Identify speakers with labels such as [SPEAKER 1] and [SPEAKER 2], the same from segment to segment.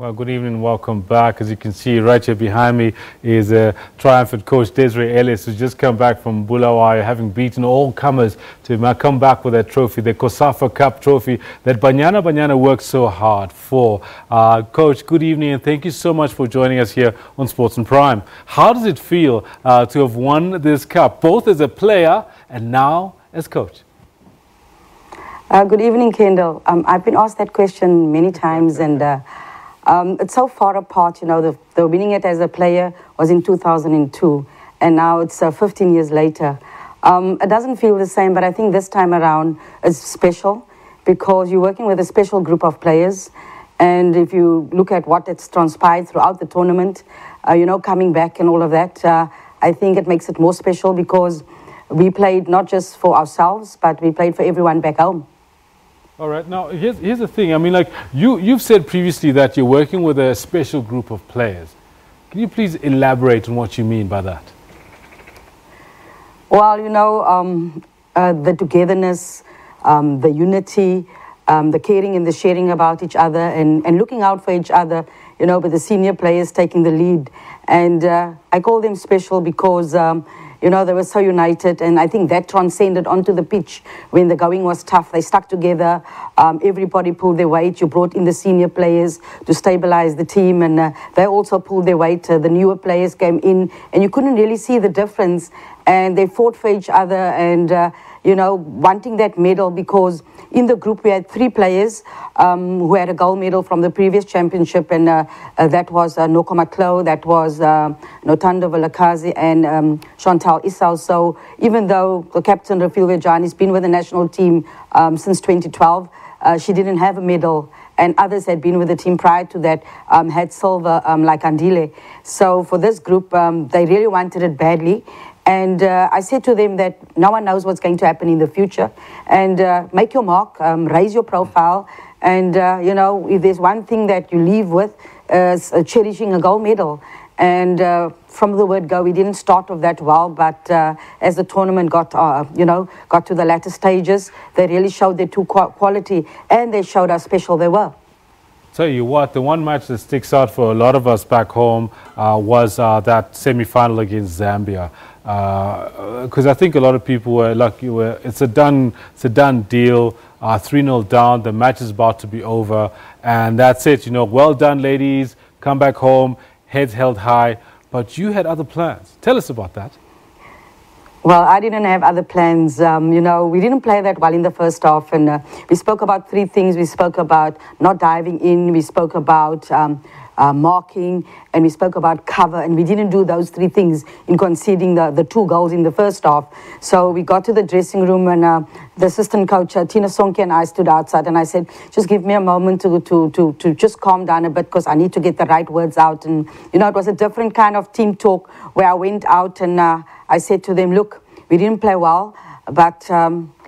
[SPEAKER 1] Well, good evening and welcome back. As you can see right here behind me is triumphant coach Desiree Ellis, who's just come back from Bulawayo, having beaten all comers to come back with that trophy, the Cosafa Cup trophy that Banyana worked so hard for. Coach, good evening and thank you so much for joining us here on Sports in Prime. How does it feel to have won this cup, both as a player and now as coach?
[SPEAKER 2] Good evening, Kendall. I've been asked that question many times, and it's so far apart. You know, the winning it as a player was in 2002, and now it's 15 years later. It doesn't feel the same, but I think this time around is special because you're working with a special group of players. And if you look at what it's transpired throughout the tournament, you know, coming back and all of that, I think it makes it more special because we played not just for ourselves, but we played for everyone back home.
[SPEAKER 1] All right. Now, here's the thing. I mean, like, you've said previously that you're working with a special group of players. Can you please elaborate on what you mean by that? Well,
[SPEAKER 2] you know, the togetherness, the unity, the caring and the sharing about each other and looking out for each other, you know, with the senior players taking the lead. And I call them special because you know, they were so united, and I think that transcended onto the pitch when the going was tough. They stuck together. Everybody pulled their weight. You brought in the senior players to stabilize the team, and they also pulled their weight. The newer players came in, and you couldn't really see the difference. And they fought for each other and, you know, wanting that medal because in the group we had 3 players who had a gold medal from the previous championship, and that was Nokoma Klo, that was Notando Vilakazi and Chantal Issau. So even though the captain, Desiree Ellis, has been with the national team since 2012, she didn't have a medal. And others had been with the team prior to that, had silver, like Andile. So for this group, they really wanted it badly. And I said to them that no one knows what's going to happen in the future. And make your mark, raise your profile. And, you know, if there's one thing that you leave with, is cherishing a gold medal. And from the word go, we didn't start off that well. But as the tournament got, you know, got to the latter stages, they really showed their true quality. And they showed how special they were.
[SPEAKER 1] Tell you what, the one match that sticks out for a lot of us back home was that semi-final against Zambia. Because I think a lot of people were lucky. It's a done deal. 3-0 down. The match is about to be over, and that's it. You know, well done, ladies. Come back home, heads held high. But you had other plans. Tell us about that.
[SPEAKER 2] Well, I didn't have other plans. You know, we didn't play that well in the first half, and we spoke about 3 things. We spoke about not diving in. We spoke about marking, and we spoke about cover, and we didn't do those 3 things in conceding the 2 goals in the first half. So we got to the dressing room, and the assistant coach, Tina Sonke, and I stood outside, and I said, just give me a moment to just calm down a bit because I need to get the right words out. And, you know, it was a different kind of team talk where I went out and I said to them, look, we didn't play well, but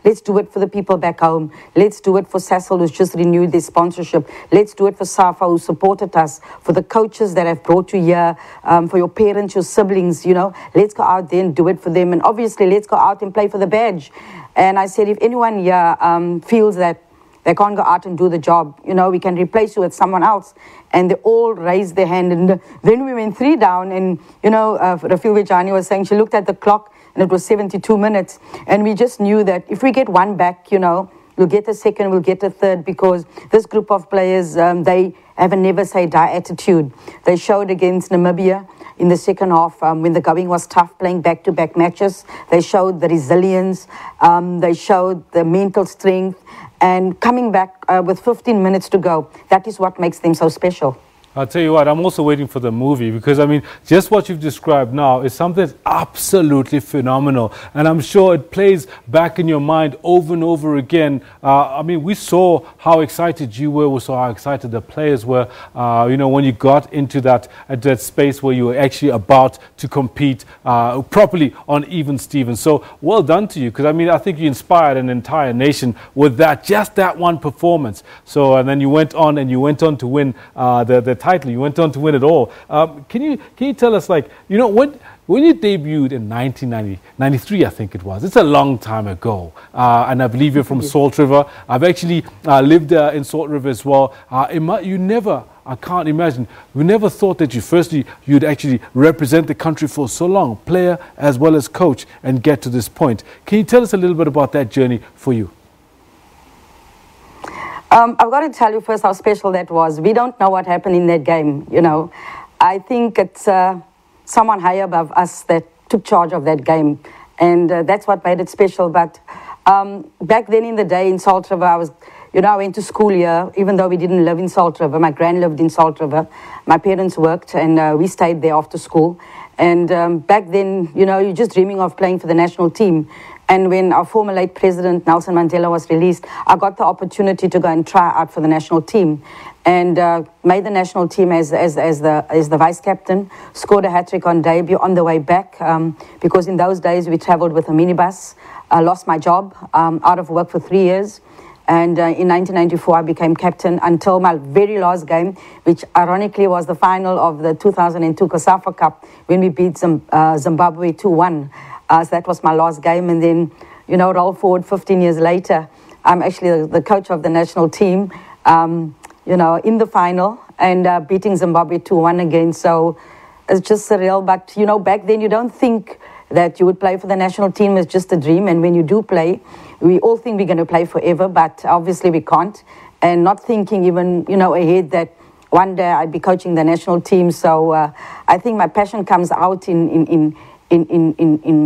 [SPEAKER 2] let's do it for the people back home. Let's do it for Cecil, who's just renewed their sponsorship. Let's do it for Safa, who supported us, for the coaches that have brought you here, for your parents, your siblings, you know. Let's go out there and do it for them. And obviously, let's go out and play for the badge. And I said, if anyone here feels that they can't go out and do the job, you know, we can replace you with someone else. And they all raised their hand. And then we went 3 down. And, you know, Desiree was saying she looked at the clock, and it was 72 minutes. And we just knew that if we get 1 back, you know, we'll get a second, we'll get a third, because this group of players, they have a never-say-die attitude. They showed against Namibia in the second half when the going was tough, playing back-to-back matches. They showed the resilience. They showed the mental strength. And coming back with 15 minutes to go, that is what makes them so special.
[SPEAKER 1] I'll tell you what, I'm also waiting for the movie because, I mean, just what you've described now is something that's absolutely phenomenal. And I'm sure it plays back in your mind over and over again. I mean, we saw how excited you were. We saw how excited the players were, you know, when you got into that space where you were actually about to compete properly on even Stevens. So well done to you because, I mean, I think you inspired an entire nation with that, just that one performance. So, and then you went on to win the title. You went on to win it all. Can you tell us, like, you know, when you debuted in 1993, I think it was. It's a long time ago. And I believe you're from Salt River. I've actually lived in Salt River as well. You never I can't imagine. We never thought that you'd actually represent the country for so long, player as well as coach, and get to this point. Can you tell us a little bit about that journey for you?
[SPEAKER 2] I've got to tell you first how special that was. We don't know what happened in that game, you know. I think it's someone high above us that took charge of that game, and that's what made it special. But back then in the day in Salt River, I went to school here, even though we didn't live in Salt River. My gran lived in Salt River. My parents worked, and we stayed there after school. And back then, you're just dreaming of playing for the national team. And when our former late president, Nelson Mandela, was released, I got the opportunity to go and try out for the national team. And made the national team as the vice captain, scored a hat-trick on debut on the way back, because in those days we travelled with a minibus. I lost my job, out of work for 3 years. And in 1994, I became captain until my very last game, which ironically was the final of the 2002 Cosafa Cup, when we beat Zimbabwe 2-1. So that was my last game. And then, roll forward 15 years later, I'm actually the coach of the national team, in the final, and beating Zimbabwe 2-1 again. So it's just surreal. But, back then you don't think that you would play for the national team. It's just a dream. And when you do play, we all think we're going to play forever, but obviously we can't. And not thinking even, ahead that one day I'd be coaching the national team. So I think my passion comes out in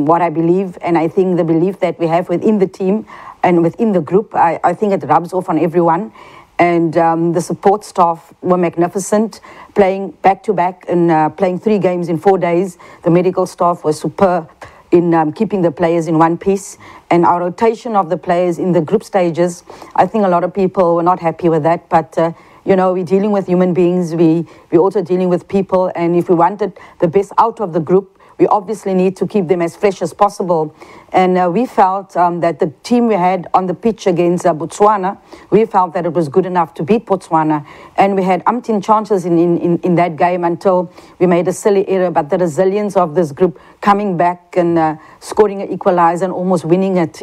[SPEAKER 2] what I believe. And I think the belief that we have within the team and within the group, I think it rubs off on everyone. And the support staff were magnificent, playing back-to-back and playing 3 games in 4 days. The medical staff was superb in keeping the players in one piece. And our rotation of the players in the group stages, I think a lot of people were not happy with that. But, we're dealing with human beings. We're also dealing with people. And if we wanted the best out of the group, we obviously need to keep them as fresh as possible. And we felt that the team we had on the pitch against Botswana, we felt that it was good enough to beat Botswana. And we had umpteen chances in that game until we made a silly error. But the resilience of this group coming back and scoring an equalizer and almost winning it,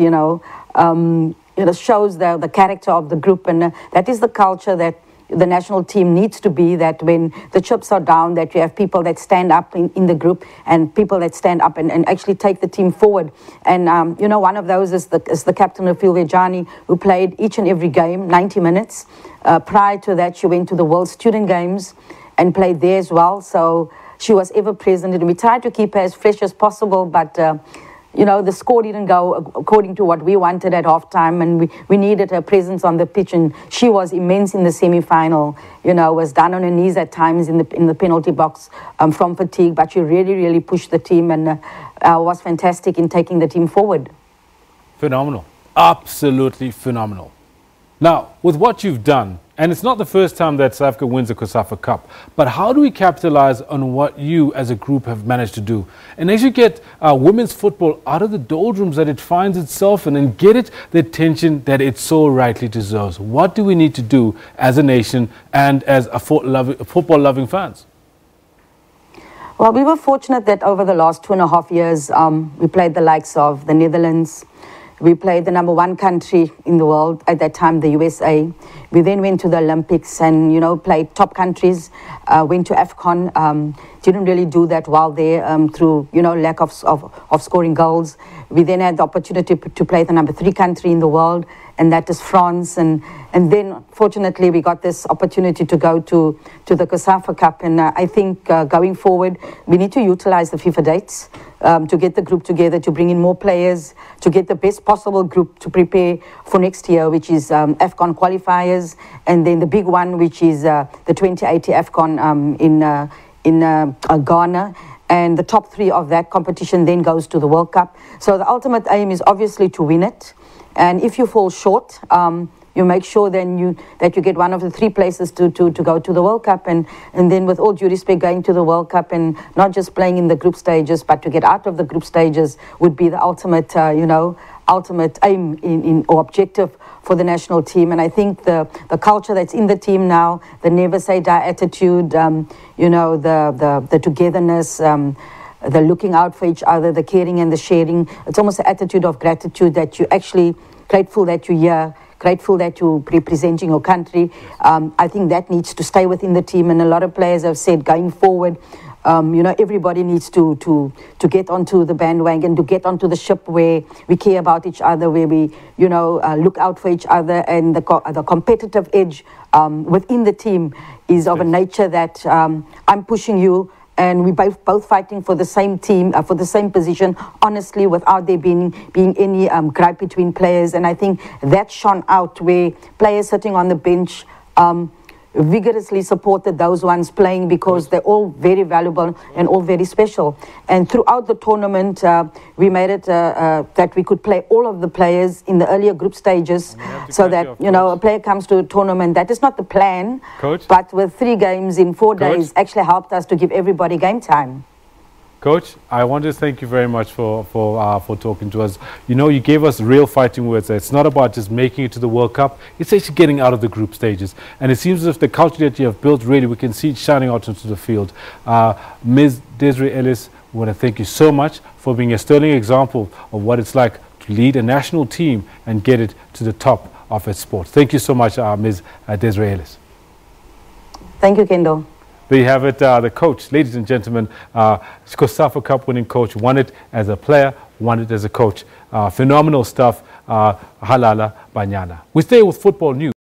[SPEAKER 2] shows the character of the group. And that is the culture that the national team needs to be, that when the chips are down, that you have people that stand up in the group and people that stand up and actually take the team forward. And, one of those is the captain of Jani, who played each and every game, 90 minutes. Prior to that, she went to the World Student Games and played there as well. So she was ever present, and we tried to keep her as fresh as possible, but the score didn't go according to what we wanted at halftime, and we needed her presence on the pitch, and she was immense in the semi-final. Was down on her knees at times in the penalty box from fatigue, but she really, really pushed the team and was fantastic in taking the team forward.
[SPEAKER 1] Phenomenal. Absolutely phenomenal. Now, with what you've done, and it's not the first time that South Africa wins the Cosafa Cup, but how do we capitalize on what you as a group have managed to do? And as you get women's football out of the doldrums that it finds itself in and get it the attention that it so rightly deserves, what do we need to do as a nation and as a football-loving fans?
[SPEAKER 2] Well, we were fortunate that over the last 2.5 years, we played the likes of the Netherlands. We played the #1 country in the world at that time, the USA. We then went to the Olympics and, played top countries, went to AFCON. Didn't really do that well there through, lack of scoring goals. We then had the opportunity to play the #3 country in the world, and that is France. And then, fortunately, we got this opportunity to go to the Cosafa Cup. And I think going forward, we need to utilize the FIFA dates to get the group together, to bring in more players, to get the best possible group to prepare for next year, which is AFCON qualifiers, and then the big one, which is the 2080 AFCON in Ghana. And the top 3 of that competition then goes to the World Cup. So the ultimate aim is obviously to win it. And if you fall short, you make sure then that you get one of the 3 places to go to the World Cup. And then, with all due respect, going to the World Cup and not just playing in the group stages, but to get out of the group stages would be the ultimate, ultimate aim or objective for the national team. And I think the culture that's in the team now, the never say die attitude, the togetherness, the looking out for each other, the caring and the sharing. It's almost an attitude of gratitude that you actually grateful that you're here, grateful that you're representing your country. I think that needs to stay within the team, and a lot of players have said going forward, you know, everybody needs to get onto the bandwagon, to get onto the ship where we care about each other, where we, you know, look out for each other, and the competitive edge within the team is of a nature that I'm pushing you, and we both fighting for the same team, for the same position, honestly, without there being any gripe between players. And I think that shone out where players sitting on the bench vigorously supported those ones playing, because they're all very valuable and all very special. And throughout the tournament, we made it that we could play all of the players in the earlier group stages, so that, you know, a player comes to a tournament. That is not the plan,
[SPEAKER 1] Coach?
[SPEAKER 2] But with 3 games in 4 days actually helped us to give everybody game time.
[SPEAKER 1] Coach, I want to thank you very much for talking to us. You know, you gave us real fighting words. It's not about just making it to the World Cup. It's actually getting out of the group stages. And it seems as if the culture that you have built, really, we can see it shining out into the field. Ms. Desiree Ellis, we want to thank you so much for being a sterling example of what it's like to lead a national team and get it to the top of its sport. Thank you so much, Ms. Desiree Ellis.
[SPEAKER 2] Thank you, Kendall.
[SPEAKER 1] There you have it, the coach, ladies and gentlemen, Cosafa Cup winning coach, won it as a player, won it as a coach. Phenomenal stuff, halala, Banyana. We stay with football news.